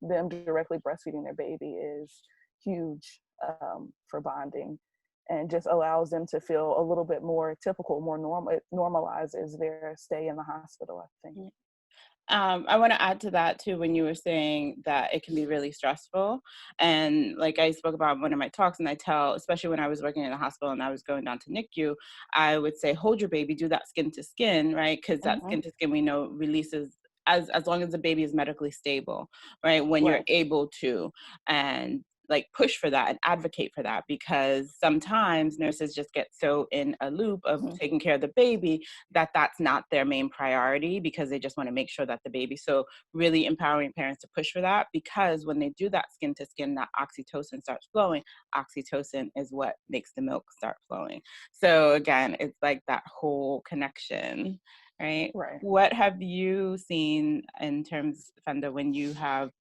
them directly breastfeeding their baby is huge for bonding, and just allows them to feel a little bit more typical, more normal. It normalizes their stay in the hospital, I think. I want to add to that too, when you were saying that it can be really stressful. And like I spoke about in one of my talks, and I tell, especially when I was working in the hospital and I was going down to NICU, I would say, hold your baby, do that skin to skin, right? Because that skin to skin, we know, releases as long as the baby is medically stable, right? When you're Right. able to, and like push for that and advocate for that, because sometimes nurses just get so in a loop of taking care of the baby that that's not their main priority, because they just want to make sure that the baby, so really empowering parents to push for that, because when they do that skin to skin, that oxytocin starts flowing. Oxytocin is what makes the milk start flowing. So again, it's like that whole connection, right? Right. What have you seen in terms, Fenda, when you've had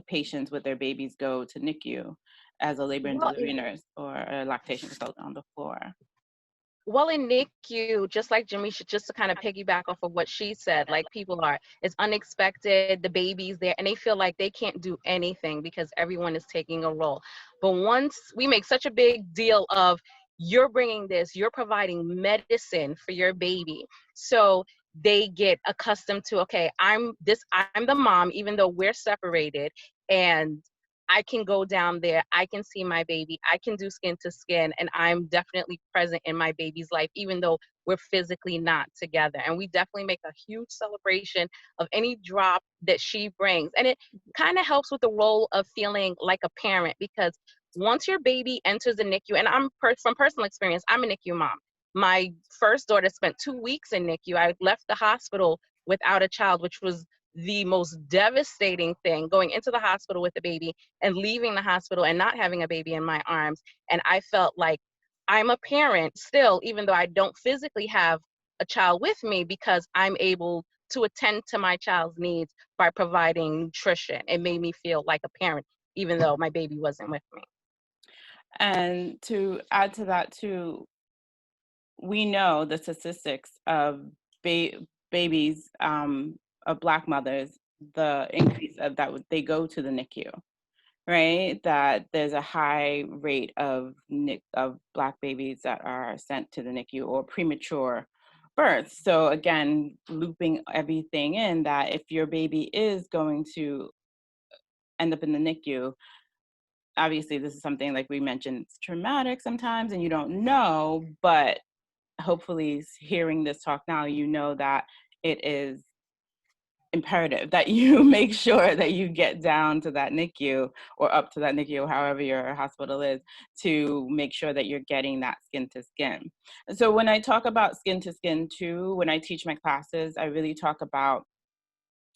patients with their babies go to NICU as a labor and Well, delivery nurse or a lactation consultant on the floor? Well, in NICU, just like Jamesa, just to kind of piggyback off of what she said, like it's unexpected, the baby's there, and they feel like they can't do anything because everyone is taking a role. But once we make such a big deal of, you're bringing this, you're providing medicine for your baby. So they get accustomed to, okay, I'm the mom, even though we're separated, and I can go down there, I can see my baby, I can do skin to skin, and I'm definitely present in my baby's life, even though we're physically not together. And we definitely make a huge celebration of any drop that she brings. And it kind of helps with the role of feeling like a parent, because once your baby enters the NICU, and from personal experience, I'm a NICU mom. My first daughter spent 2 weeks in NICU. I left the hospital without a child, which was the most devastating thing, going into the hospital with a baby and leaving the hospital and not having a baby in my arms. And I felt like I'm a parent still, even though I don't physically have a child with me, because I'm able to attend to my child's needs by providing nutrition. It made me feel like a parent, even though my baby wasn't with me. And to add to that too, we know the statistics of babies, of Black mothers, the increase of that, they go to the NICU, right? That there's a high rate of Black babies that are sent to the NICU or premature births. So again, looping everything in, that if your baby is going to end up in the NICU, obviously this is something, like we mentioned, it's traumatic sometimes and you don't know, but hopefully hearing this talk now, you know that it is imperative that you make sure that you get down to that NICU or up to that NICU, however your hospital is, to make sure that you're getting that skin to skin. And so when I talk about skin to skin too, when I teach my classes, I really talk about,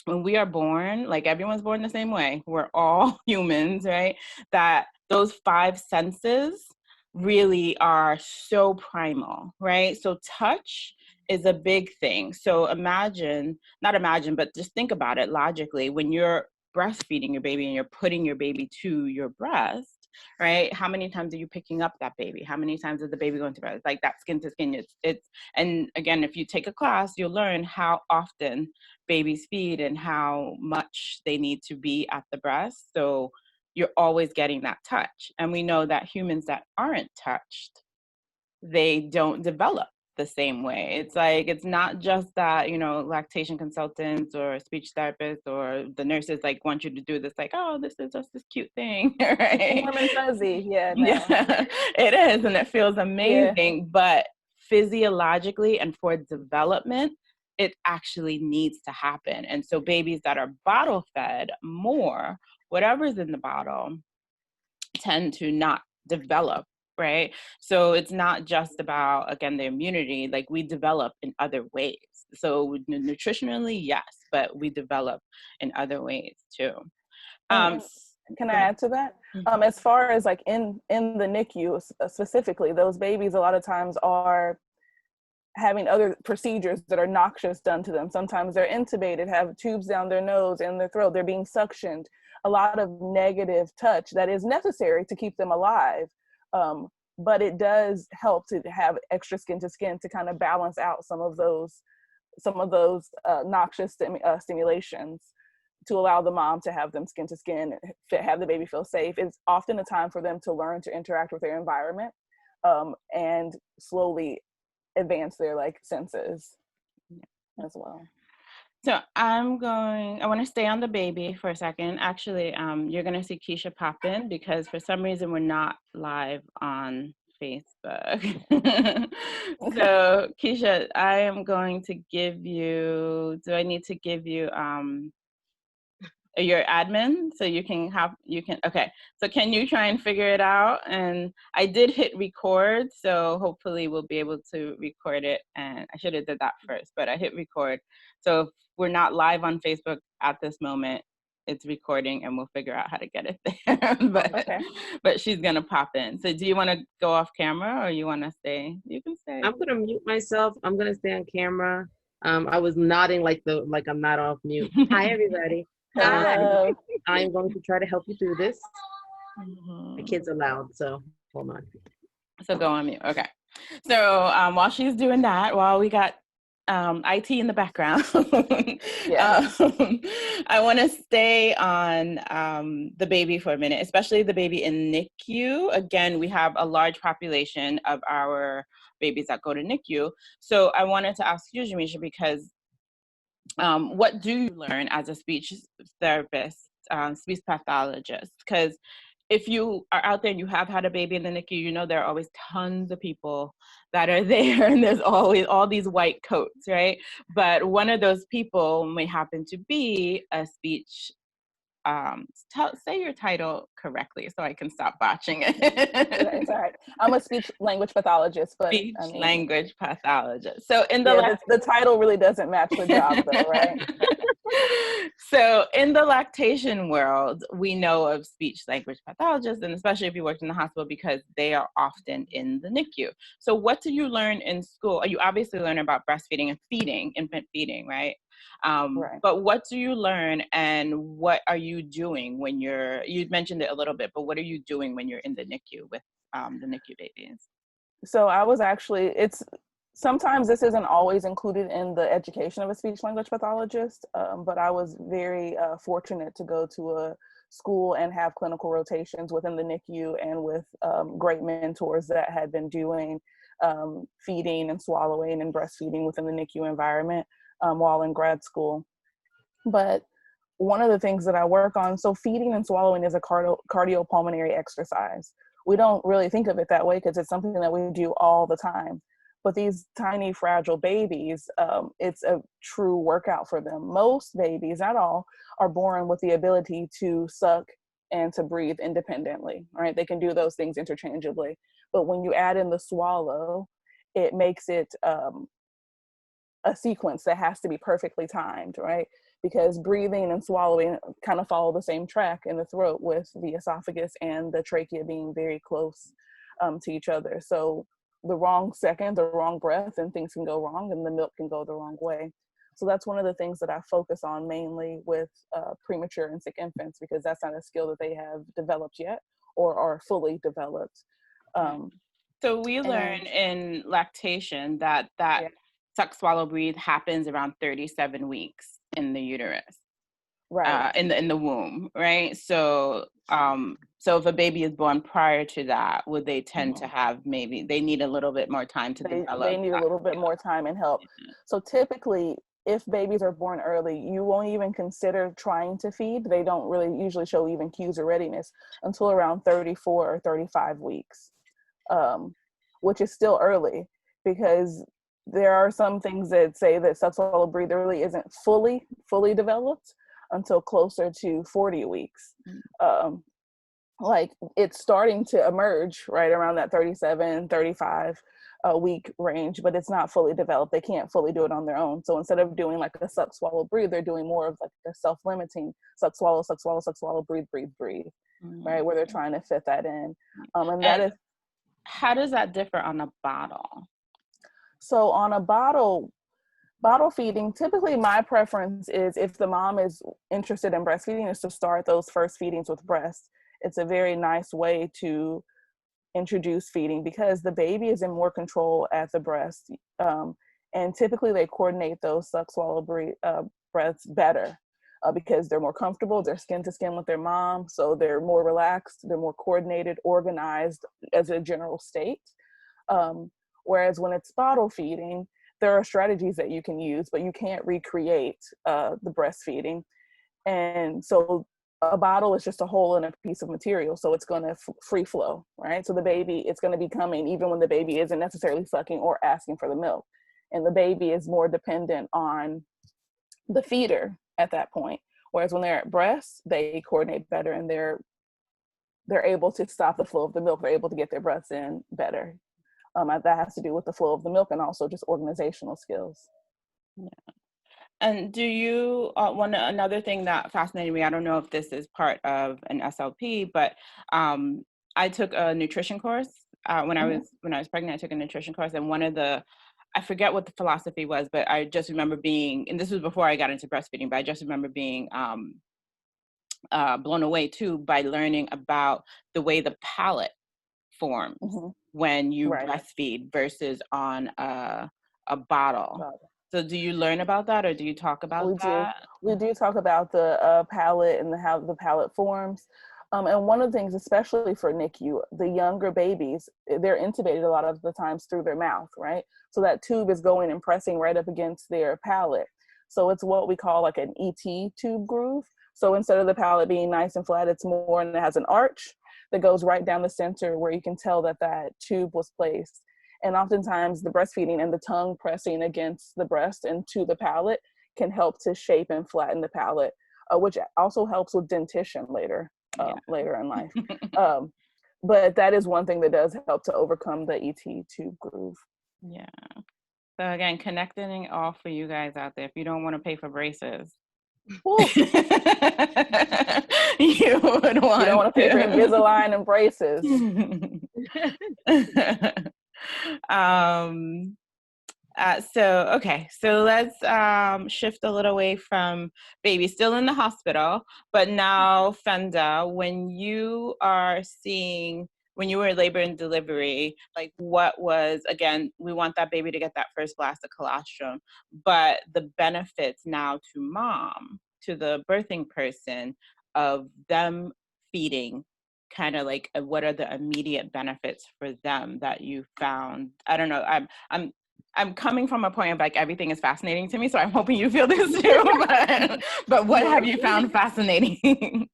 when we are born, like everyone's born the same way, we're all humans, right? That those 5 senses really are so primal, right? So touch is a big thing. So not imagine, but just think about it logically. When you're breastfeeding your baby and you're putting your baby to your breast, right? How many times are you picking up that baby? How many times is the baby going to breast? Like that skin to skin, and again, if you take a class, you'll learn how often babies feed and how much they need to be at the breast. So you're always getting that touch. And we know that humans that aren't touched, they don't develop the same way. It's like, it's not just that, lactation consultants or speech therapists or the nurses like want you to do this, like, oh, this is just this cute thing, right? Warm and fuzzy. Yeah, no. Yeah, it is. And it feels amazing. Yeah. But physiologically and for development, it actually needs to happen. And so babies that are bottle fed more, whatever's in the bottle, tend to not develop, right? So it's not just about, again, the immunity, like we develop in other ways. So nutritionally, yes, but we develop in other ways too. Can I add to that? As far as like in the NICU specifically, those babies a lot of times are having other procedures that are noxious done to them. Sometimes they're intubated, have tubes down their nose and their throat, they're being suctioned. A lot of negative touch that is necessary to keep them alive. But it does help to have extra skin to skin to kind of balance out some of those some of those noxious stimulations to allow the mom to have them skin to skin, have the baby feel safe. It's often a time for them to learn to interact with their environment, and slowly advance their like senses as well. So I want to stay on the baby for a second. Actually, you're going to see Keisha pop in because for some reason we're not live on Facebook. So Keisha, I am going to give you, do I need to give you your admin so okay, so can you try and figure it out? And I did hit record, so hopefully we'll be able to record it, and I should have did that first, but I hit record. So if we're not live on Facebook at this moment, it's recording and we'll figure out how to get it there. But she's gonna pop in. So do you want to go off camera or you want to stay? You can stay. I'm gonna mute myself. I'm gonna stay on camera. I was nodding like I'm not off mute. Hi everybody. Hello. I'm going to try to help you through this. Mm-hmm. The kids are loud, so hold on. So go on mute. Okay. So while she's doing that, while we got IT in the background, I want to stay on the baby for a minute, especially the baby in NICU. Again, we have a large population of our babies that go to NICU. So I wanted to ask you, Jamesa, because what do you learn as a speech therapist, speech pathologist? Because if you are out there and you have had a baby in the NICU, you know there are always tons of people that are there, and there's always all these white coats, right? But one of those people may happen to be a speech, say your title correctly so I can stop botching it. It's all right. I'm a speech language pathologist, but Speech language pathologist. So in the title really doesn't match the job though, right? So in the lactation world, we know of speech language pathologists, and especially if you worked in the hospital, because they are often in the NICU. So what do you learn in school? You obviously learn about breastfeeding and feeding, infant feeding, right? Right. But what do you learn, and what are you doing when you mentioned it a little bit, but what are you doing when you're in the NICU with the NICU babies? So I was actually, sometimes this isn't always included in the education of a speech language pathologist, but I was very fortunate to go to a school and have clinical rotations within the NICU and with great mentors that had been doing feeding and swallowing and breastfeeding within the NICU environment while in grad school. But one of the things that I work on, so feeding and swallowing is a cardiopulmonary exercise. We don't really think of it that way because it's something that we do all the time. But these tiny, fragile babies, it's a true workout for them. Most babies, not all, are born with the ability to suck and to breathe independently, right? They can do those things interchangeably. But when you add in the swallow, it makes it a sequence that has to be perfectly timed, right? Because breathing and swallowing kind of follow the same track in the throat, with the esophagus and the trachea being very close to each other. So the wrong second, the wrong breath, and things can go wrong and the milk can go the wrong way. So that's one of the things that I focus on mainly with premature and sick infants, because that's not a skill that they have developed yet or are fully developed. So we learn in lactation that suck, swallow, breathe happens around 37 weeks in the uterus, right? In the womb, right? So so if a baby is born prior to that, would they tend to have, maybe they need a little bit more time to develop? They need a little bit more time and help. So typically, if babies are born early, you won't even consider trying to feed. They don't really usually show even cues of readiness until around 34 or 35 weeks, which is still early, because there are some things that say that suck, swallow, breathe really isn't fully developed until closer to 40 weeks. Like it's starting to emerge right around that 37, 35 week range, but it's not fully developed. They can't fully do it on their own. So instead of doing like a suck, swallow, breathe, they're doing more of like the self-limiting suck, swallow, breathe, right? Where they're trying to fit that in. And that is. How does that differ on a bottle? So on a bottle feeding, typically my preference is, if the mom is interested in breastfeeding, is to start those first feedings with breast. It's a very nice way to introduce feeding because the baby is in more control at the breast. And typically they coordinate those suck, swallow, breaths better because they're more comfortable, they're skin to skin with their mom, so they're more relaxed, they're more coordinated, organized as a general state. Whereas when it's bottle feeding, there are strategies that you can use, but you can't recreate the breastfeeding. And so a bottle is just a hole in a piece of material, so it's going to free flow, right? So the baby, it's going to be coming even when the baby isn't necessarily sucking or asking for the milk. And the baby is more dependent on the feeder at that point. Whereas when they're at breast, they coordinate better and they're able to stop the flow of the milk. They're able to get their breaths in better. That has to do with the flow of the milk and also just organizational skills. Yeah. And do you, another thing that fascinated me, I don't know if this is part of an SLP, but I took a nutrition course when I was pregnant. I took a nutrition course, and one of the, I forget what the philosophy was, but I just remember being, and this was before I got into breastfeeding, but I just remember being blown away too by learning about the way the palate forms when you breastfeed versus on a bottle. So do you learn about that, or do you talk about that? We do talk about the palate and how the palate forms. And one of the things, especially for NICU, the younger babies, they're intubated a lot of the times through their mouth, right? So that tube is going and pressing right up against their palate. So it's what we call like an ET tube groove. So instead of the palate being nice and flat, it's more, and it has an arch that goes right down the center where you can tell that that tube was placed. And oftentimes the breastfeeding and the tongue pressing against the breast and to the palate can help to shape and flatten the palate, which also helps with dentition later in life. But that is one thing that does help to overcome the ET tube groove. Yeah. So again, connecting all for you guys out there. If you don't want to pay for braces, you would want. You don't want to pay for Invisalign and braces. So let's shift a little away from baby, still in the hospital, but now Fenda, when you were in labor and delivery, like what was, again, we want that baby to get that first blast of colostrum, but the benefits now to mom, to the birthing person of them feeding, kind of like what are the immediate benefits for them that you found? I don't know. I'm coming from a point of like everything is fascinating to me, so I'm hoping you feel this too. But what have you found fascinating?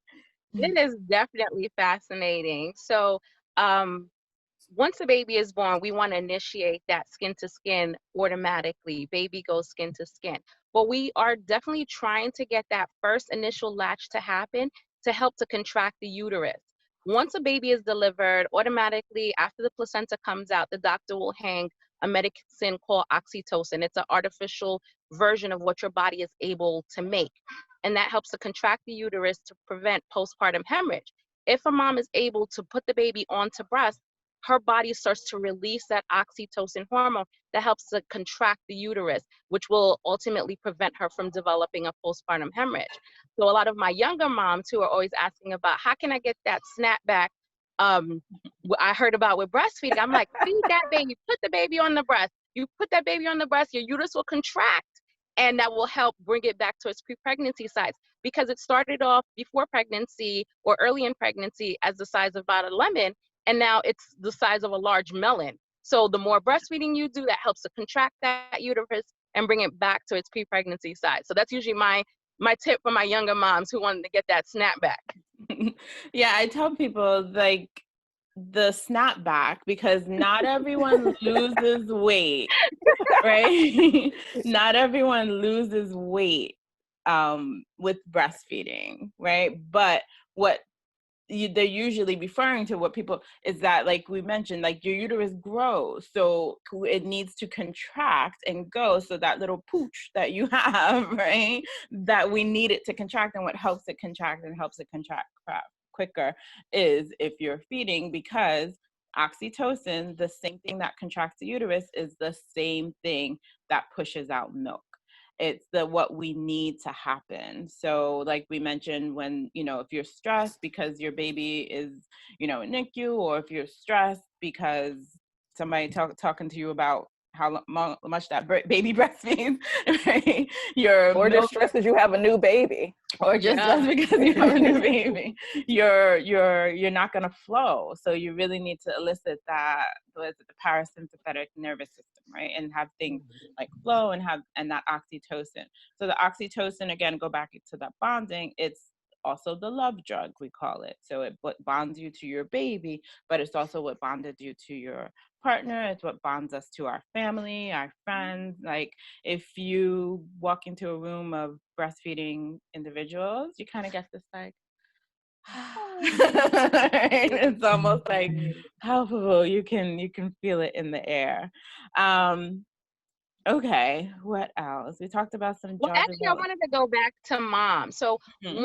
It is definitely fascinating. So once a baby is born, we want to initiate that skin to skin automatically. Baby goes skin to skin. But we are definitely trying to get that first initial latch to happen to help to contract the uterus. Once a baby is delivered, automatically after the placenta comes out, the doctor will hang a medicine called oxytocin. It's an artificial version of what your body is able to make. And that helps to contract the uterus to prevent postpartum hemorrhage. If a mom is able to put the baby onto breast, her body starts to release that oxytocin hormone that helps to contract the uterus, which will ultimately prevent her from developing a postpartum hemorrhage. So a lot of my younger moms who are always asking about how can I get that snapback I heard about with breastfeeding, I'm like, feed that baby, put the baby on the breast. You put that baby on the breast, your uterus will contract, and that will help bring it back to its pre-pregnancy size, because it started off before pregnancy or early in pregnancy as the size of about a lemon, and now it's the size of a large melon. So the more breastfeeding you do, that helps to contract that uterus and bring it back to its pre-pregnancy size. So that's usually my tip for my younger moms who wanted to get that snapback. Yeah, I tell people like the snapback, because not everyone loses weight, right? Not everyone loses weight with breastfeeding, right? But what they're usually referring to, what people is that, like we mentioned, like your uterus grows, so it needs to contract and go, so that little pooch that you have, right, that we need it to contract, and what helps it contract and helps it contract quicker is if you're feeding, because oxytocin, the same thing that contracts the uterus, is the same thing that pushes out milk. It's what we need to happen. So like we mentioned, when, if you're stressed because your baby is, in NICU, or if you're stressed because somebody talking to you about much that baby breastfeeds, right? Your Or milk, just stress because you have a new baby. or just Yeah. just because you have a new baby, you're not gonna flow. So you really need to elicit that, the parasympathetic nervous system, right? And have things like flow and that oxytocin. So the oxytocin, again, go back to that bonding. It's also the love drug, we call it. So it bonds you to your baby, but it's also what bonded you to your partner. It's what bonds us to our family, our friends. Like if you walk into a room of breastfeeding individuals, you kind of get this like, it's almost like palpable. You can feel it in the air. Okay, what else? We talked about some Well, jaw actually, I development. wanted to go back to mom. So Mhm.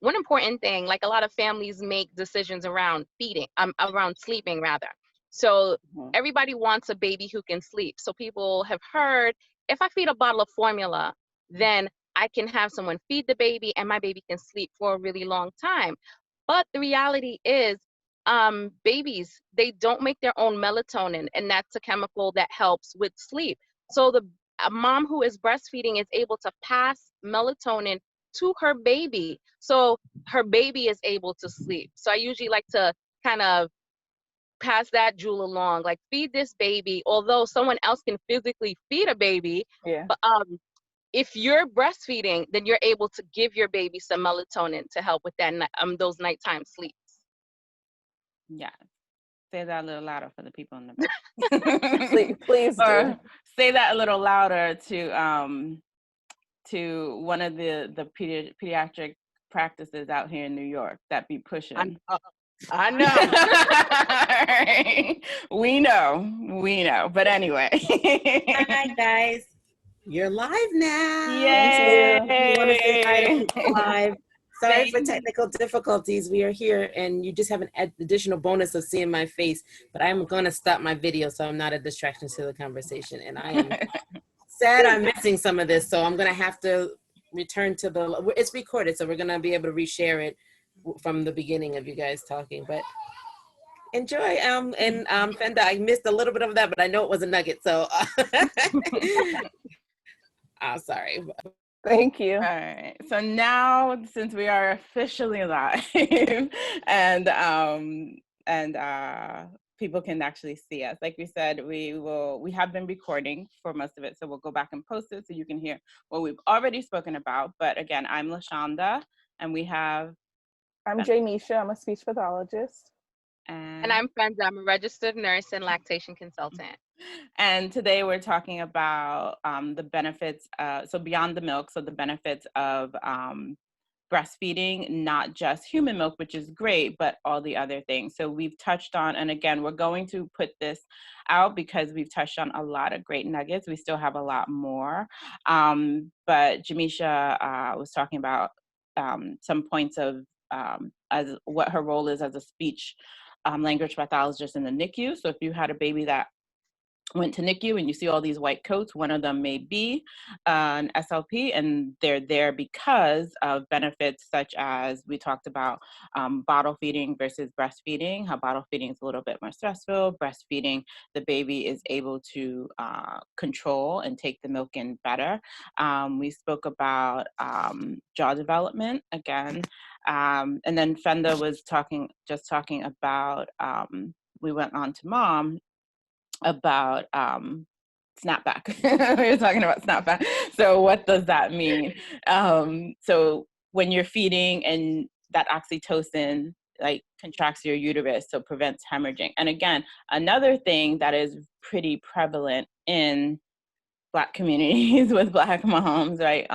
one important thing, like a lot of families make decisions around feeding, around sleeping rather. So Mhm. everybody wants a baby who can sleep. So people have heard, if I feed a bottle of formula, then I can have someone feed the baby and my baby can sleep for a really long time. But the reality is, babies, they don't make their own melatonin, and that's a chemical that helps with sleep. So a mom who is breastfeeding is able to pass melatonin to her baby, so her baby is able to sleep. So I usually like to kind of pass that jewel along, like feed this baby, although someone else can physically feed a baby. Yeah. But if you're breastfeeding, then you're able to give your baby some melatonin to help with that those nighttime sleeps. Yeah. Say that a little louder for the people in the back. Please do. Or say that a little louder to one of the pediatric practices out here in New York that be pushing. I know. We know. But anyway. Hi guys, you're live now. Yay! You want to say hi to people live? Sorry for Thank- technical difficulties. We are here, and you just have an additional bonus of seeing my face. But I'm going to stop my video so I'm not a distraction to the conversation. And I am sad I'm missing some of this, so I'm going to have to return to the. It's recorded, so we're going to be able to reshare it from the beginning of you guys talking. But enjoy. Fenda, I missed a little bit of that, but I know it was a nugget, so. I'm sorry. Thank you. All right. So now, since we are officially live, and people can actually see us, like we said, we have been recording for most of it, so we'll go back and post it so you can hear what we've already spoken about. But again, I'm LaShanda, and we have. I'm Jamesa. I'm a speech pathologist. And I'm Fenda. I'm a registered nurse and lactation consultant. And today we're talking about the benefits, so beyond the milk, so the benefits of breastfeeding, not just human milk, which is great, but all the other things. So we've touched on, and again, we're going to put this out because we've touched on a lot of great nuggets. We still have a lot more. But Jamesa was talking about some points of as what her role is as a speech language pathologist in the NICU. So if you had a baby that went to NICU and you see all these white coats, one of them may be an SLP, and they're there because of benefits such as we talked about bottle feeding versus breastfeeding, how bottle feeding is a little bit more stressful. Breastfeeding, the baby is able to control and take the milk in better. We spoke about jaw development again. And then Fenda was talking about, we went on to mom, about snapback. We were talking about snapback. So what does that mean? So when you're feeding and that oxytocin like contracts your uterus, so prevents hemorrhaging. And again, another thing that is pretty prevalent in Black communities with Black moms, right?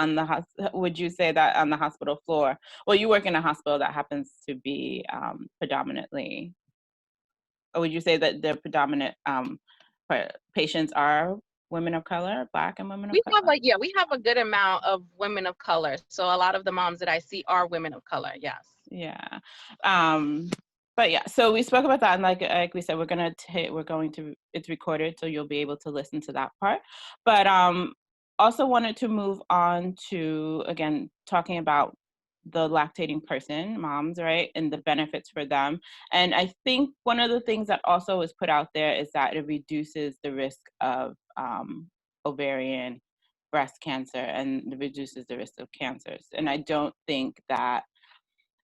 Would you say that on the hospital floor? Well, you work in a hospital that happens to be predominantly, or would you say that the predominant patients are women of color, Black and women of color? We have a good amount of women of color. So a lot of the moms that I see are women of color. Yes. Yeah. But yeah, so we spoke about that, and like we said, it's recorded, so you'll be able to listen to that part. But also wanted to move on to, again, talking about the lactating person, moms, right, and the benefits for them. And I think one of the things that also is put out there is that it reduces the risk of ovarian, breast cancer, and it reduces the risk of cancers. And I don't think that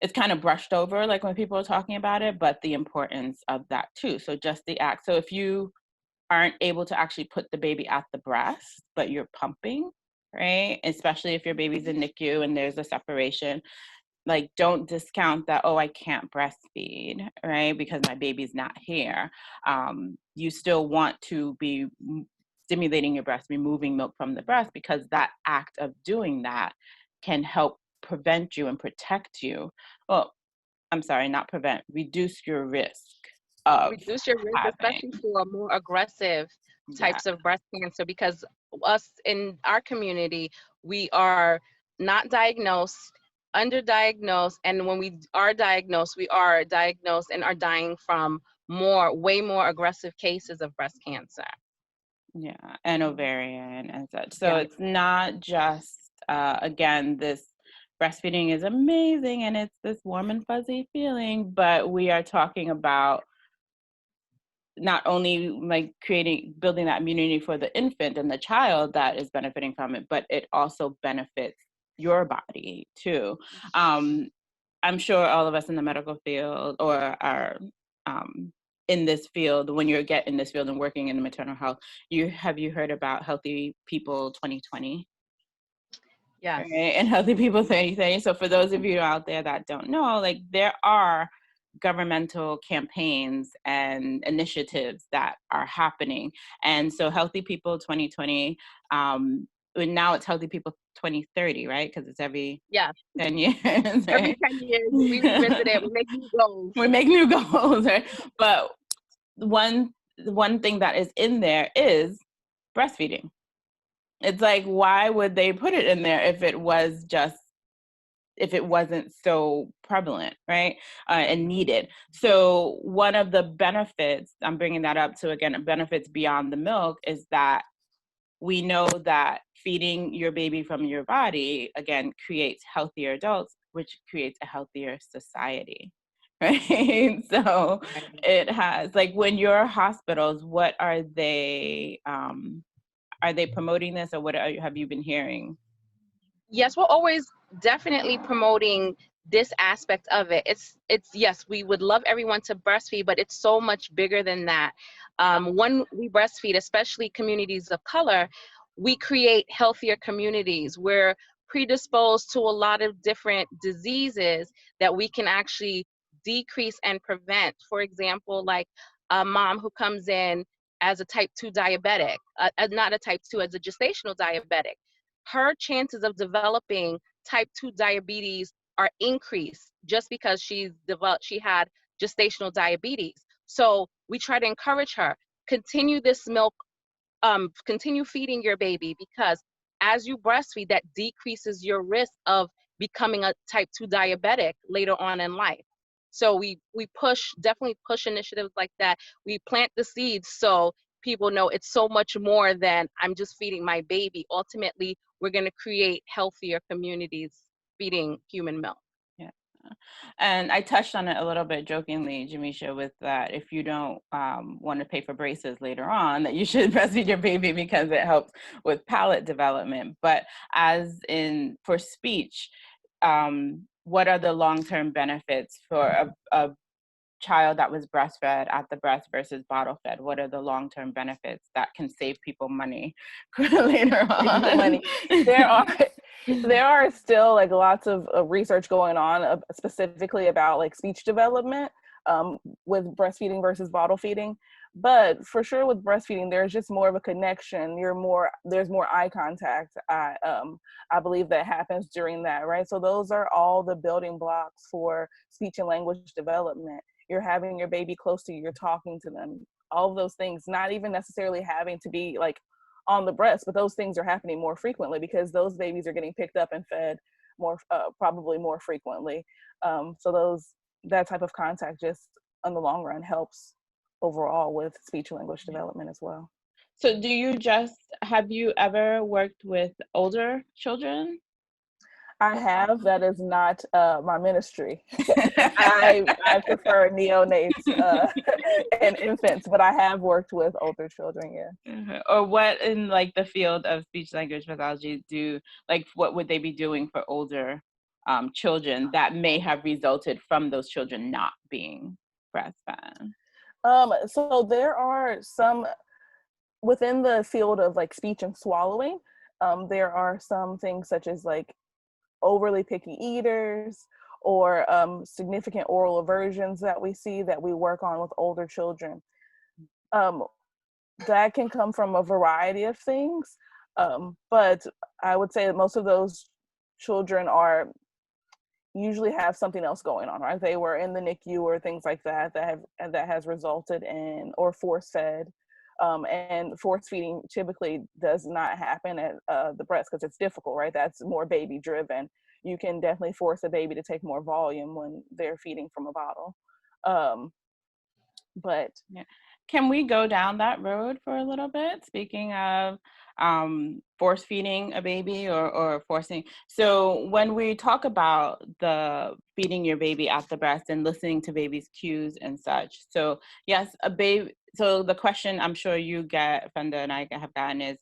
it's kind of brushed over, like when people are talking about it, but the importance of that too. So just the act. So if you aren't able to actually put the baby at the breast, but you're pumping, right? Especially if your baby's in NICU and there's a separation, like don't discount that, oh, I can't breastfeed, right? Because my baby's not here. You still want to be stimulating your breast, removing milk from the breast, because that act of doing that can help prevent you and protect you. Well, I'm sorry, not prevent, reduce your risk of reduce your risk, having, especially for more aggressive types of breast cancer, because us in our community, we are not diagnosed, underdiagnosed, and when we are diagnosed and are dying from way more aggressive cases of breast cancer. Yeah, and ovarian and such. So Yeah. it's not just, again, this breastfeeding is amazing and it's this warm and fuzzy feeling, but we are talking about not only like building that immunity for the infant and the child that is benefiting from it, but it also benefits your body too. I'm sure all of us in the medical field or are in this field, when you get in this field and working in the maternal health, have you heard about Healthy People 2020? Yes. Right? And Healthy People 2030. So for those of you out there that don't know, like there are governmental campaigns and initiatives that are happening. And so Healthy People 2020, and now it's Healthy People 2030, right? Because it's every 10 years. Right? Every 10 years, we revisit it, we make new goals. We make new goals, right? But one thing that is in there is breastfeeding. It's like, why would they put it in there if it wasn't so prevalent, right? And needed. So one of the benefits, I'm bringing that up to, again, benefits beyond the milk, is that we know that feeding your baby from your body, again, creates healthier adults, which creates a healthier society, right? So it has, like, when your hospitals, what are they promoting this, or what have you been hearing? Yes, we're always definitely promoting this aspect of it. It's yes, we would love everyone to breastfeed, but it's so much bigger than that. When we breastfeed, especially communities of color, we create healthier communities. We're predisposed to a lot of different diseases that we can actually decrease and prevent. For example, like a mom who comes in as a type 2 diabetic, not a type 2, as a gestational diabetic, her chances of developing type 2 diabetes are increased just because she had gestational diabetes. So we try to encourage her, continue this milk, continue feeding your baby, because as you breastfeed, that decreases your risk of becoming a type 2 diabetic later on in life. So we definitely push initiatives like that. We plant the seeds so people know it's so much more than I'm just feeding my baby. Ultimately, we're going to create healthier communities feeding human milk. Yeah. And I touched on it a little bit jokingly, Jamesa, with that if you don't want to pay for braces later on, that you should breastfeed your baby because it helps with palate development. But for speech, what are the long-term benefits for a child that was breastfed at the breast versus bottle fed? What are the long-term benefits that can save people money later on? There are still like lots of research going on specifically about like speech development with breastfeeding versus bottle feeding. But for sure with breastfeeding, there's just more of a connection. There's more eye contact. I believe that happens during that, right? So those are all the building blocks for speech and language development. You're having your baby close to you, you're talking to them, all of those things, not even necessarily having to be like on the breast, but those things are happening more frequently because those babies are getting picked up and fed more, probably more frequently. So that type of contact just in the long run helps overall with speech and language development as well. So have you ever worked with older children? I have. That is not my ministry. I prefer neonates and infants, but I have worked with older children. Yeah. Or what in like the field of speech language pathology what would they be doing for older children that may have resulted from those children not being breastfed? So there are some within the field of like speech and swallowing. There are some things such as like overly picky eaters or significant oral aversions that we see that we work on with older children. That can come from a variety of things, but I would say that most of those children are usually have something else going on, right? They were in the NICU or things like that that has resulted in or force fed. And force feeding typically does not happen at the breast because it's difficult, right? That's more baby driven. You can definitely force a baby to take more volume when they're feeding from a bottle. But yeah. Can we go down that road for a little bit? Speaking of force feeding a baby or forcing. So when we talk about the feeding your baby at the breast and listening to baby's cues and such. So yes, a baby. So the question I'm sure you get, Fenda and I have gotten is,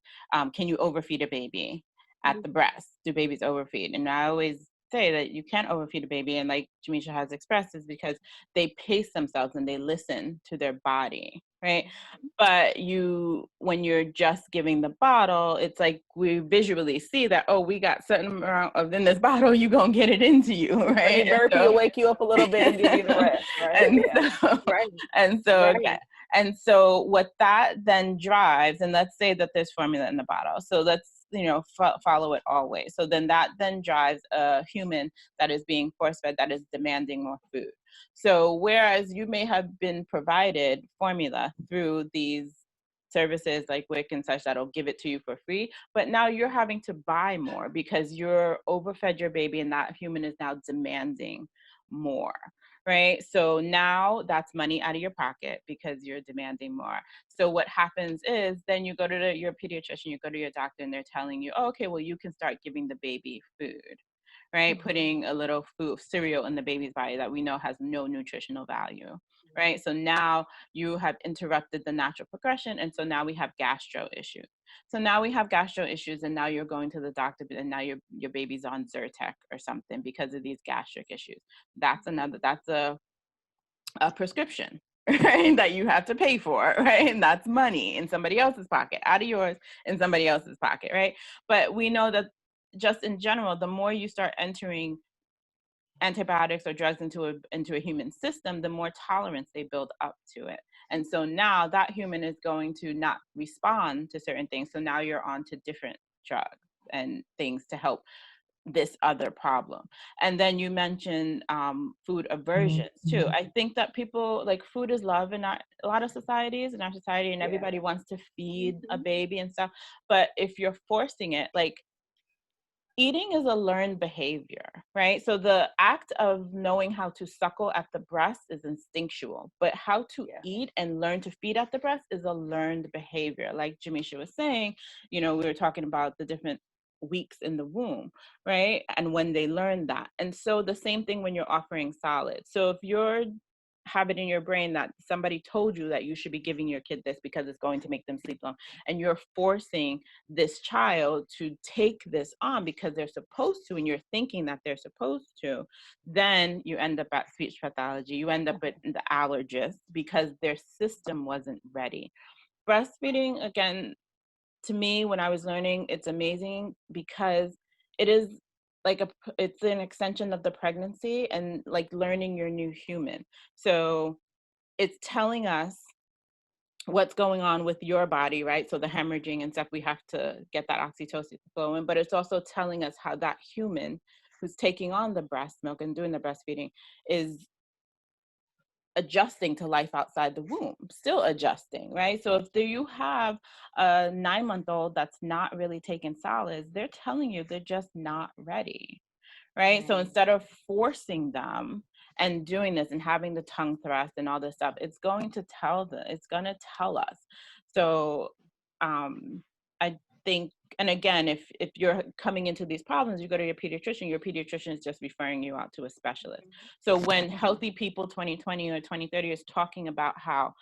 can you overfeed a baby at the breast? Do babies overfeed? And I always say that you can't overfeed a baby, and like Jamesa has expressed, is because they pace themselves and they listen to their body, right? But when you're just giving the bottle, it's like we visually see that, oh, we got certain amount of in this bottle, you gonna get it into you, right? Any burpee will wake you up a little bit and give you the rest, right? And Yeah. so, and so what that then drives, and let's say that there's formula in the bottle, so let's follow it always. So then that then drives a human that is being force fed, that is demanding more food. So whereas you may have been provided formula through these services like WIC and such that'll give it to you for free, but now you're having to buy more because you're overfed your baby and that human is now demanding more. Right? So now that's money out of your pocket because you're demanding more. So what happens is then you go to your pediatrician, you go to your doctor, and they're telling you, oh, okay, well, you can start giving the baby food, right? Putting a little cereal in the baby's body that we know has no nutritional value, right? So now you have interrupted the natural progression. And so now we have gastro issues. So now we have gastro issues, and now you're going to the doctor, and now your baby's on Zyrtec or something because of these gastric issues. That's a prescription, right? That you have to pay for, right? And that's money in somebody else's pocket, out of yours in somebody else's pocket, right? But we know that just in general, the more you start entering antibiotics or drugs into a human system, the more tolerance they build up to it. And so now that human is going to not respond to certain things. So now you're on to different drugs and things to help this other problem. And then you mentioned food aversions too. I think that people, like, food is love in a lot of societies, in our society, and everybody wants to feed a baby and stuff. But if you're forcing it, like, eating is a learned behavior, right? So the act of knowing how to suckle at the breast is instinctual, but how to eat and learn to feed at the breast is a learned behavior. Like Jamesa was saying, we were talking about the different weeks in the womb, right? And when they learn that. And so the same thing when you're offering solids. So if you're have it in your brain that somebody told you that you should be giving your kid this because it's going to make them sleep long, and you're forcing this child to take this on because they're supposed to, and you're thinking that they're supposed to, then you end up at speech pathology. You end up at the allergist because their system wasn't ready. Breastfeeding, again, to me, when I was learning, it's amazing because it is like it's an extension of the pregnancy and like learning your new human. So it's telling us what's going on with your body, right? So the hemorrhaging and stuff, we have to get that oxytocin flowing, but it's also telling us how that human who's taking on the breast milk and doing the breastfeeding is adjusting to life outside the womb, still adjusting, right? So if you have a 9-month-old that's not really taking solids, they're telling you they're just not ready, right? So instead of forcing them and doing this and having the tongue thrust and all this stuff, it's going to tell us. So I think, And again, if you're coming into these problems, you go to your pediatrician is just referring you out to a specialist. So when Healthy People 2020 or 2030 is talking about how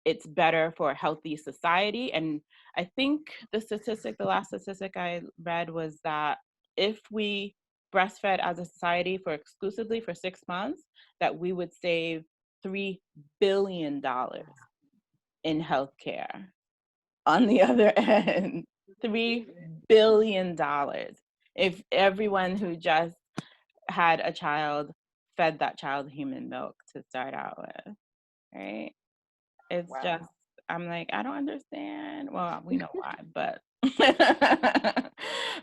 it's better for a healthy society, and I think the last statistic I read was that if we breastfed as a society exclusively for 6 months, that we would save $3 billion in healthcare. On the other end, $3 billion if everyone who just had a child fed that child human milk to start out with, right? It's just, I'm like, I don't understand. Well, we know why, but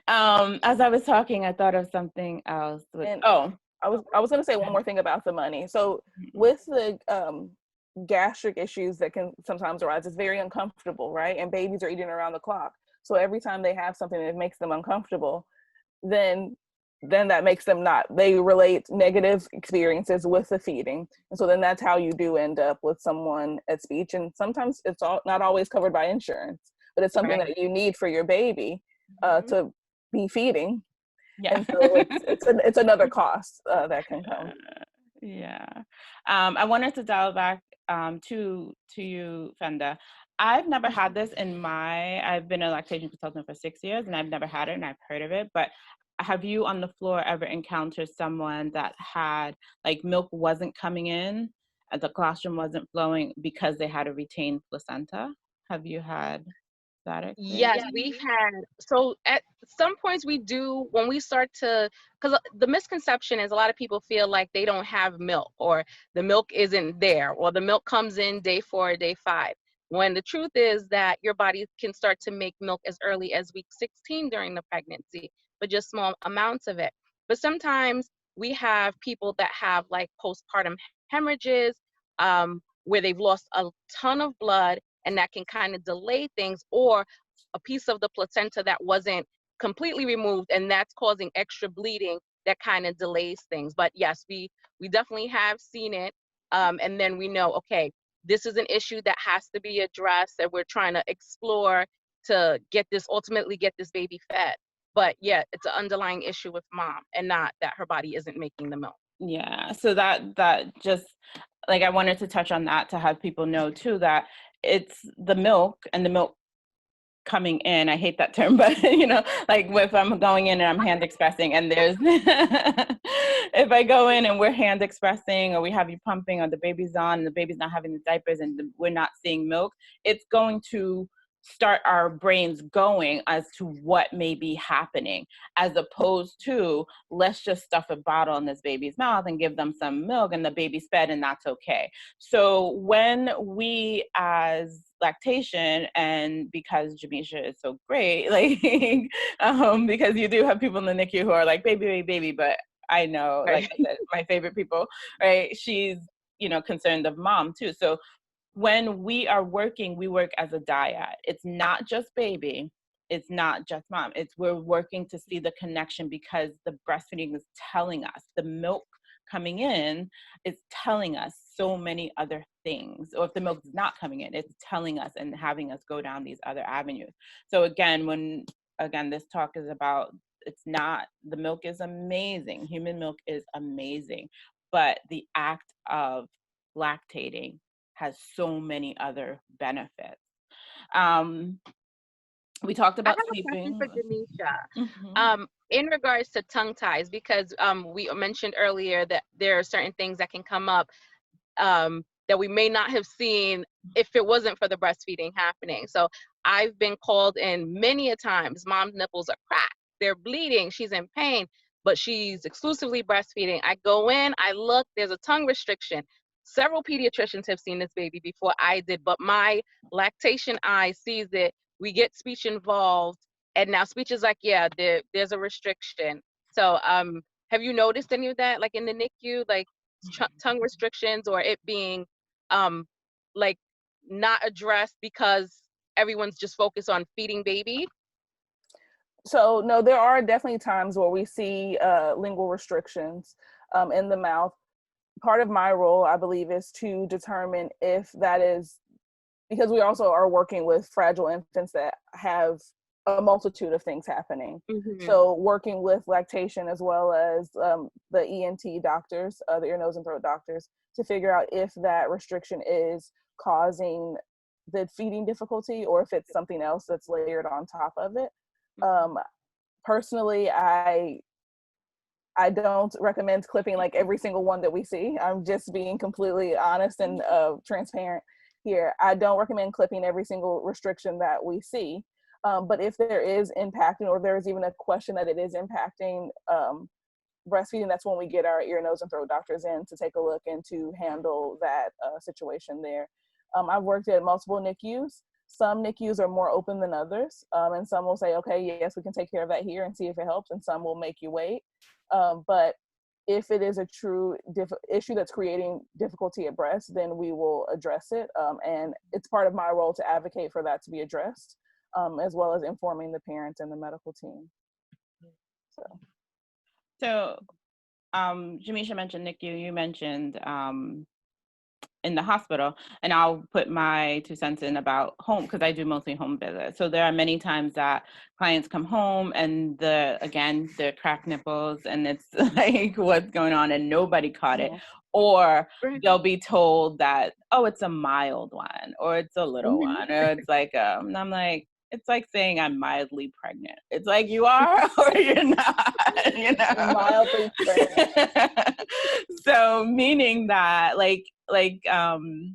as I was talking, I thought of something else. I was going to say one more thing about the money. So with the gastric issues that can sometimes arise, it's very uncomfortable, right? And babies are eating around the clock. So every time they have something that makes them uncomfortable, then that makes them they relate negative experiences with the feeding. And so then that's how you do end up with someone at speech. And sometimes it's not always covered by insurance, but it's something that you need for your baby to be feeding. Yeah. And so it's another cost that can come. Yeah. I wanted to dial back to you, Fenda. I've never had this I've been a lactation consultant for 6 years, and I've never had it, and I've heard of it, but have you on the floor ever encountered someone that had, like, milk wasn't coming in, the colostrum wasn't flowing because they had a retained placenta? Have you had that experience? Yes, we've had. So at some points we do, when we start to, because the misconception is a lot of people feel like they don't have milk, or the milk isn't there, or the milk comes in day 4 or day 5. When the truth is that your body can start to make milk as early as week 16 during the pregnancy, but just small amounts of it. But sometimes we have people that have like postpartum hemorrhages, where they've lost a ton of blood, and that can kind of delay things, or a piece of the placenta that wasn't completely removed, and that's causing extra bleeding that kind of delays things. But yes, we definitely have seen it. And then we know, okay, this is an issue that has to be addressed, that we're trying to explore to ultimately get this baby fed. But yeah, it's an underlying issue with mom, and not that her body isn't making the milk. Yeah, so that just, like, I wanted to touch on that to have people know too, that it's the milk and the milk coming in. I hate that term, but like if I'm going in and I'm hand expressing, and there's if I go in and we're hand expressing, or we have you pumping, or the baby's on and the baby's not having the diapers, and we're not seeing milk, it's going to start our brains going as to what may be happening, as opposed to let's just stuff a bottle in this baby's mouth and give them some milk and the baby's fed, and that's okay. So when we, as lactation, and because Jamesa is so great, like because you do have people in the NICU who are like baby, but I know, like I said, my favorite people, right? She's concerned of mom too. So when we are working, we work as a dyad. It's not just baby, it's not just mom. We're working to see the connection, because the breastfeeding is telling us, the milk coming in is telling us so many other things. Or if the milk is not coming in, it's telling us and having us go down these other avenues. So again, this talk is about, it's not, the milk is amazing. Human milk is amazing. But the act of lactating has so many other benefits. We talked about sleeping. I have a question for Jamesa. In regards to tongue ties, because we mentioned earlier that there are certain things that can come up that we may not have seen if it wasn't for the breastfeeding happening. So I've been called in many a times, mom's nipples are cracked, they're bleeding, she's in pain, but she's exclusively breastfeeding. I go in, I look, there's a tongue restriction. Several pediatricians have seen this baby before I did, but my lactation eye sees it. We get speech involved, and now speech is like, yeah, there's a restriction. So have you noticed any of that, like in the NICU, like tongue restrictions, or it being like not addressed because everyone's just focused on feeding baby? So no, there are definitely times where we see lingual restrictions in the mouth. Part of my role, I believe, is to determine if that is, because we also are working with fragile infants that have a multitude of things happening. Mm-hmm. So working with lactation as well as the ENT doctors, the ear, nose, and throat doctors, to figure out if that restriction is causing the feeding difficulty or if it's something else that's layered on top of it. Personally, I don't recommend clipping like every single one that we see. I'm just being completely honest and transparent here. I don't recommend clipping every single restriction that we see. But if there is impacting, or there is even a question that it is impacting breastfeeding, that's when we get our ear, nose, and throat doctors in to take a look and to handle that situation there. I've worked at multiple NICUs. Some NICUs are more open than others, and some will say, okay, yes, we can take care of that here and see if it helps, and some will make you wait. But if it is a true issue that's creating difficulty at breast, then we will address it. And it's part of my role to advocate for that to be addressed, as well as informing the parents and the medical team. So Jamesa mentioned NICU, you mentioned in the hospital, and I'll put my 2 cents in about home, because I do mostly home visits. So there are many times that clients come home and they're cracked nipples and it's like, what's going on, and nobody caught it. Or they'll be told that, oh, it's a mild one, or it's a little one, or it's like, and I'm like, it's like saying I'm mildly pregnant. It's like, you are or you're not, you know? Mildly pregnant. So meaning that, like Jamesa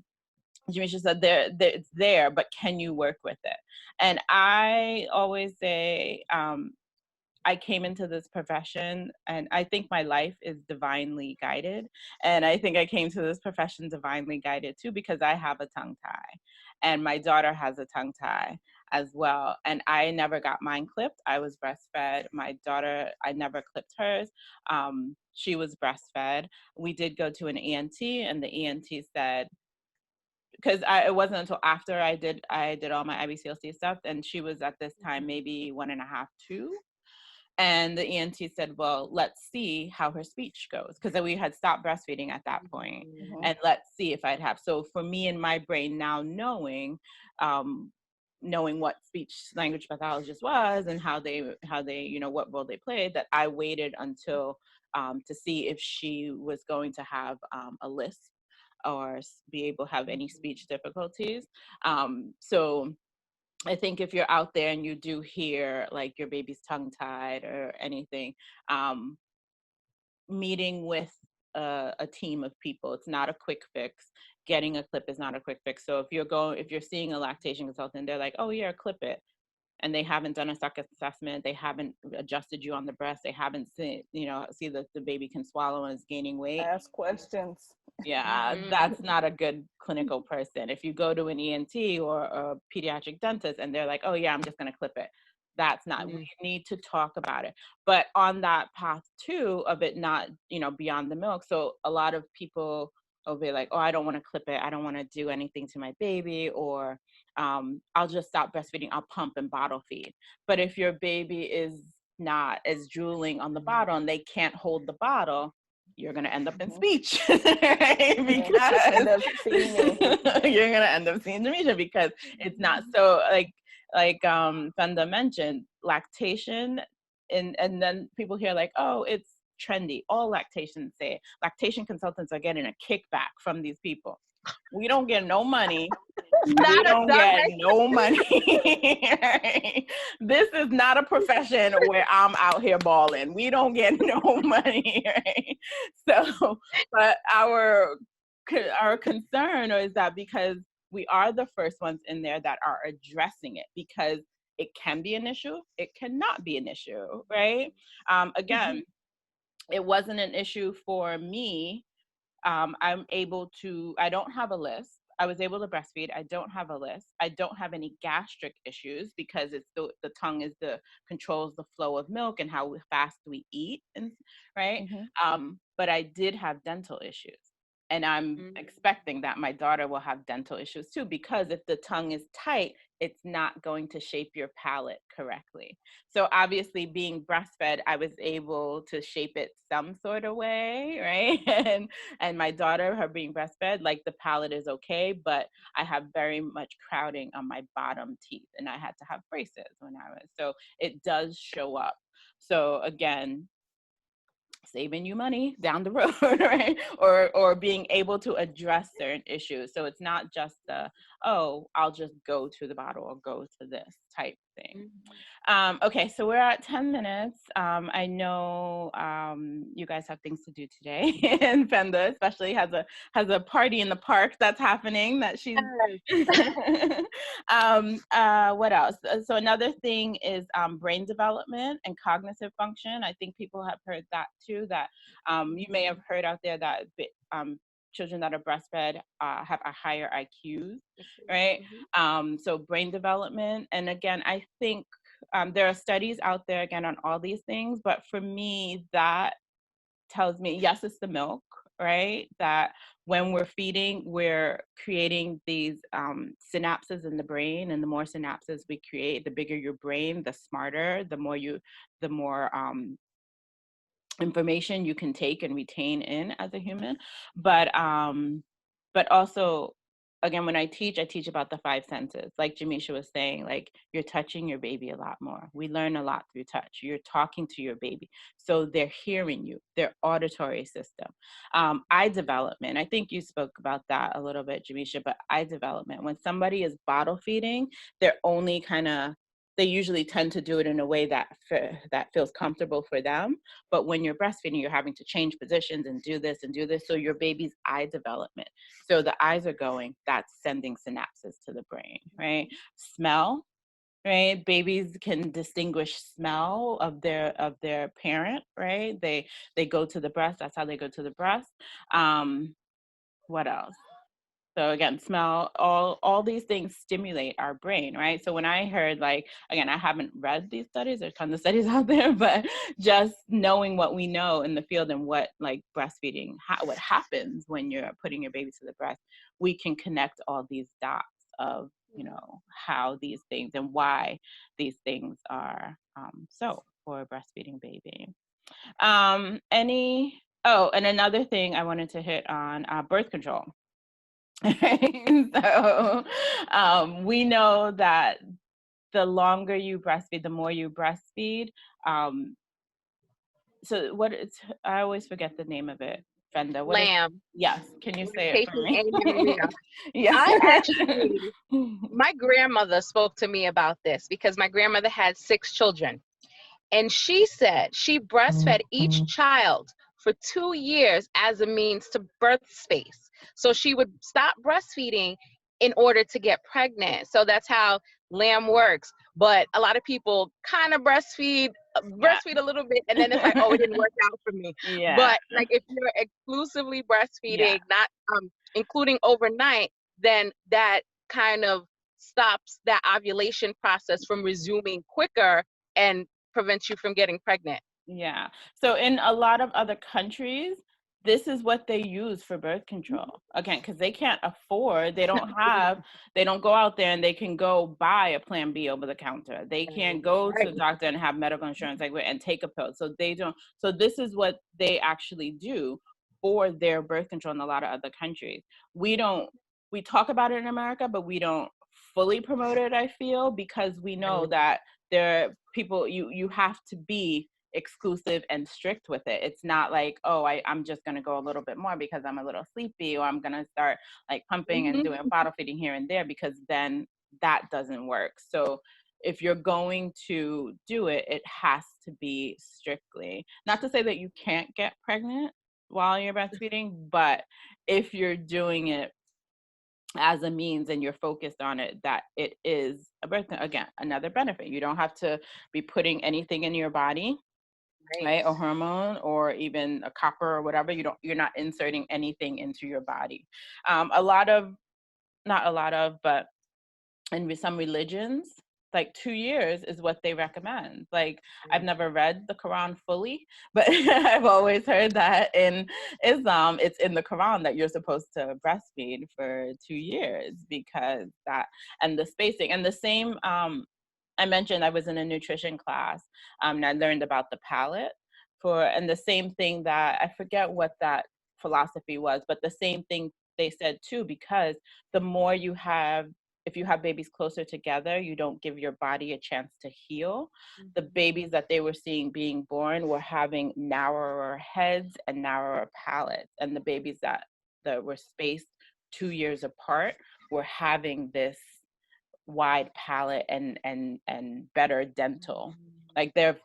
said, it's there, but can you work with it? And I always say, I came into this profession, and I think my life is divinely guided. And I think I came to this profession divinely guided too, because I have a tongue tie, and my daughter has a tongue tie as well. And I never got mine clipped. I was breastfed. My daughter, I never clipped hers. She was breastfed. We did go to an ENT, and the ENT said, because it wasn't until after I did all my IBCLC stuff, and she was at this time maybe 1.5, 2. And the ENT said, well, let's see how her speech goes, because we had stopped breastfeeding at that point, and let's see if I'd have. So for me, in my brain now, knowing what speech language pathologist was and how they what role they played, that I waited until to see if she was going to have a lisp or be able to have any speech difficulties. So I think if you're out there and you do hear like your baby's tongue tied or anything, meeting with a team of people, it's not a quick fix. Getting a clip is not a quick fix. So if you're seeing a lactation consultant, they're like, oh yeah, clip it, and they haven't done a suck assessment, they haven't adjusted you on the breast, they haven't seen, see that the baby can swallow and is gaining weight. Ask questions. Yeah, that's not a good clinical person. If you go to an ENT or a pediatric dentist and they're like, oh yeah, I'm just going to clip it, that's not, we need to talk about it. But on that path too of it not, beyond the milk. So a lot of people will be like, oh, I don't want to clip it, I don't want to do anything to my baby, or I'll just stop breastfeeding, I'll pump and bottle feed. But if your baby is not as drooling on the bottle and they can't hold the bottle, you're going to end up in speech, right? Because you're going to end up seeing Jamesa, because it's not so like Fenda mentioned, lactation, and then people hear like, oh, it's trendy. All lactation say it. Lactation consultants are getting a kickback from these people. We don't get no money. We don't get no money. Right? This is not a profession where I'm out here balling. We don't get no money. Right? So, but our concern is that because we are the first ones in there that are addressing it, because it can be an issue, it cannot be an issue, right? Again, it wasn't an issue for me. I don't have a lisp. I was able to breastfeed. I don't have a lisp. I don't have any gastric issues, because it's the tongue controls the flow of milk and how fast we eat, and right. But I did have dental issues. And I'm expecting that my daughter will have dental issues too, because if the tongue is tight, it's not going to shape your palate correctly. So obviously being breastfed, I was able to shape it some sort of way, right? And my daughter, her being breastfed, like the palate is okay, but I have very much crowding on my bottom teeth, and I had to have braces when I was, so it does show up. So again, saving you money down the road, right? Or being able to address certain issues. So it's not just the, oh, I'll just go to the bottle or go to this type thing. Okay, so we're at 10 minutes. I know you guys have things to do today, and Fenda especially has a party in the park that's happening that she's. What else? So another thing is brain development and cognitive function. I think people have heard that too. That you may have heard out there that children that are breastfed have a higher IQs, right? So brain development, and again, I think. There are studies out there again on all these things, but for me, that tells me, yes, it's the milk, right? That when we're feeding, we're creating these synapses in the brain, and the more synapses we create, the bigger your brain, the smarter, the more information you can take and retain in as a human. But also, again, when I teach about the 5 senses. Like Jamesa was saying, like you're touching your baby a lot more. We learn a lot through touch. You're talking to your baby. So they're hearing you, their auditory system. Eye development, I think you spoke about that a little bit, Jamesa, but eye development, when somebody is bottle feeding, they usually tend to do it in a way that feels comfortable for them. But when you're breastfeeding, you're having to change positions and do this. So your baby's eye development. So the eyes are going, that's sending synapses to the brain, right? Smell, right? Babies can distinguish smell of their parent, right? They go to the breast. That's how they go to the breast. What else? So again, smell, all these things stimulate our brain, right? So when I heard, like, again, I haven't read these studies, there's tons of studies out there, but just knowing what we know in the field and what like breastfeeding, what happens when you're putting your baby to the breast, we can connect all these dots of, how these things and why these things are so for a breastfeeding baby. And another thing I wanted to hit on, birth control. So we know that the longer you breastfeed, the more you breastfeed. So I always forget the name of it. Fenda. Lamb. Yes. Can you say it for Lactation me? amenorrhea. Yes. I actually, my grandmother spoke to me about this because my grandmother had 6 children. And she said she breastfed each child for 2 years as a means to birth space. So she would stop breastfeeding in order to get pregnant. So that's how Lamb works. But a lot of people kind of breastfeed a little bit, and then it's like, oh, it didn't work out for me. Yeah. But like if you're exclusively breastfeeding, not including overnight, then that kind of stops that ovulation process from resuming quicker and prevents you from getting pregnant. Yeah. So in a lot of other countries, this is what they use for birth control. Again, because they can't afford, they don't go out there and they can go buy a Plan B over the counter. They can't go to the doctor and have medical insurance and take a pill. So they don't. So this is what they actually do for their birth control in a lot of other countries. We talk about it in America, but we don't fully promote it, I feel, because we know that there are people, you have to be exclusive and strict with it. It's not like, oh, I'm just going to go a little bit more because I'm a little sleepy, or I'm going to start like pumping and doing bottle feeding here and there, because then that doesn't work. So if you're going to do it, it has to be strictly. Not to say that you can't get pregnant while you're breastfeeding, but if you're doing it as a means and you're focused on it, that it is a birth, again, another benefit. You don't have to be putting anything in your body, right? A hormone or even a copper or whatever. You're not inserting anything into your body. Not a lot of, but in some religions, like 2 years is what they recommend. Like, I've never read the Quran fully, but I've always heard that in Islam, it's in the Quran that you're supposed to breastfeed for 2 years, because that, and the spacing, and the same, I mentioned I was in a nutrition class, and I learned about the palate and the same thing that, I forget what that philosophy was, but the same thing they said too, because the more you have, if you have babies closer together, you don't give your body a chance to heal. The babies that they were seeing being born were having narrower heads and narrower palates, and the babies that were spaced 2 years apart were having this wide palate and better dental. Like the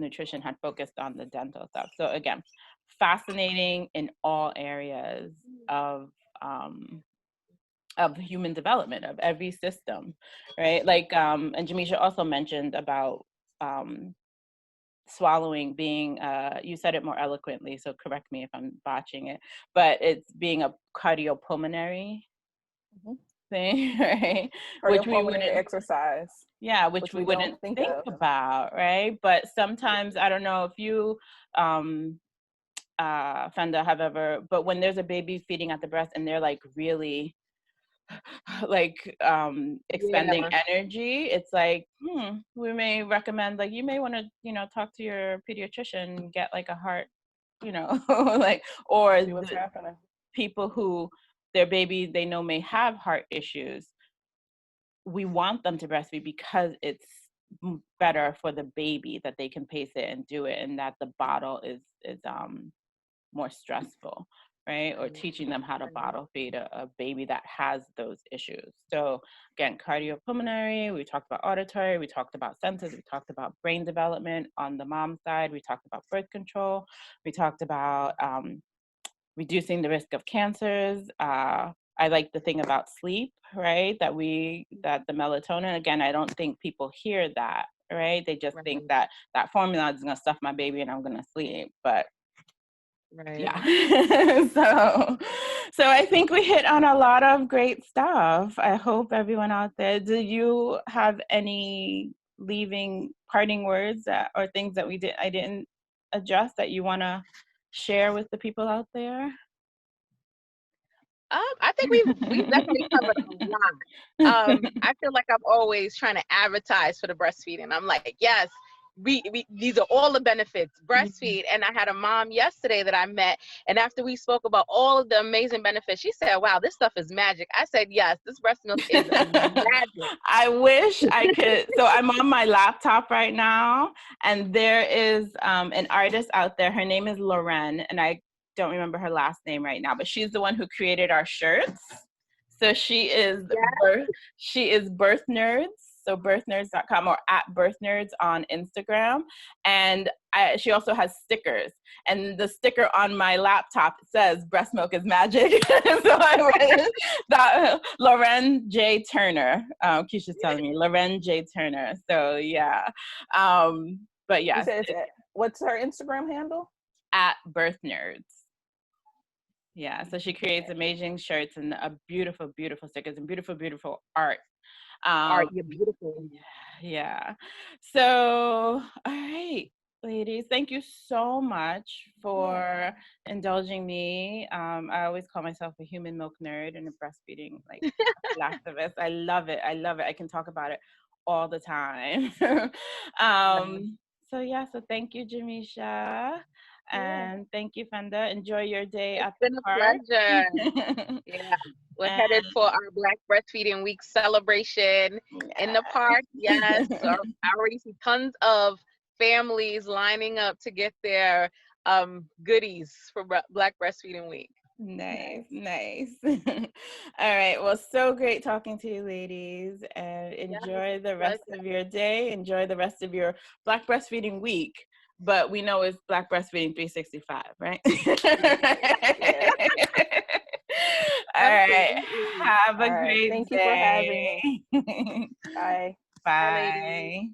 nutrition had focused on the dental stuff. So again, fascinating in all areas of human development, of every system, right? Like, and Jamesa also mentioned about swallowing being, you said it more eloquently, so correct me if I'm botching it, but it's being a cardiopulmonary thing, right? Which we wouldn't exercise. Yeah, which we wouldn't think about, right? But sometimes, I don't know if you, Fenda, have ever, but when there's a baby feeding at the breast and they're like really like expending energy, it's like, we may recommend, like, you may want to, you know, talk to your pediatrician, get like a heart, you know, like, or what's happening. People who their baby they know may have heart issues, we want them to breastfeed because it's better for the baby, that they can pace it and do it, and that the bottle is more stressful, right? Or teaching them how to bottle feed a baby that has those issues. So again, cardiopulmonary, we talked about auditory, we talked about senses, we talked about brain development on the mom side, we talked about birth control, we talked about reducing the risk of cancers. I like the thing about sleep, right? That the melatonin, again, I don't think people hear that, right? They just think that formula is gonna stuff my baby and I'm gonna sleep, but yeah. So I think we hit on a lot of great stuff. I hope everyone out there, do you have any parting words or things that I didn't address that you wanna share with the people out there? I think we've definitely covered a lot. I feel like I'm always trying to advertise for the breastfeeding. I'm like, yes, we these are all the benefits, breastfeed. And I had a mom yesterday that I met, and after we spoke about all of the amazing benefits, she said, wow, this stuff is magic. I said, yes, this breast milk is magic. I wish I could. So I'm on my laptop right now, and there is an artist out there. Her name is Loren, and I don't remember her last name right now, but she's the one who created our shirts. So she is Birth Nerds. So birthnerds.com or @birthnerds on Instagram. And she also has stickers. And the sticker on my laptop says breast milk is magic. So I went that Loren J. Turner. Keisha's telling me Loren J. Turner. So yeah. But yeah. What's her Instagram handle? @birthnerds. Yeah, so she creates amazing shirts and beautiful, beautiful stickers and beautiful, beautiful art. You're beautiful. Yeah. So, all right, ladies, thank you so much for indulging me. I always call myself a human milk nerd and a breastfeeding activist. I love it. I love it. I can talk about it all the time. So yeah, so thank you, Jamesa. And thank you, Fenda. Enjoy your day at the park. It's been a pleasure. Yeah, we're headed for our Black Breastfeeding Week celebration in the park. Yes, so I already see tons of families lining up to get their goodies for Black Breastfeeding Week. Nice. All right. Well, so great talking to you, ladies, and enjoy the rest of your day. Enjoy the rest of your Black Breastfeeding Week. But we know it's Black Breastfeeding 365, right? All right. Have a great day. Thank you for having me. Bye. Bye.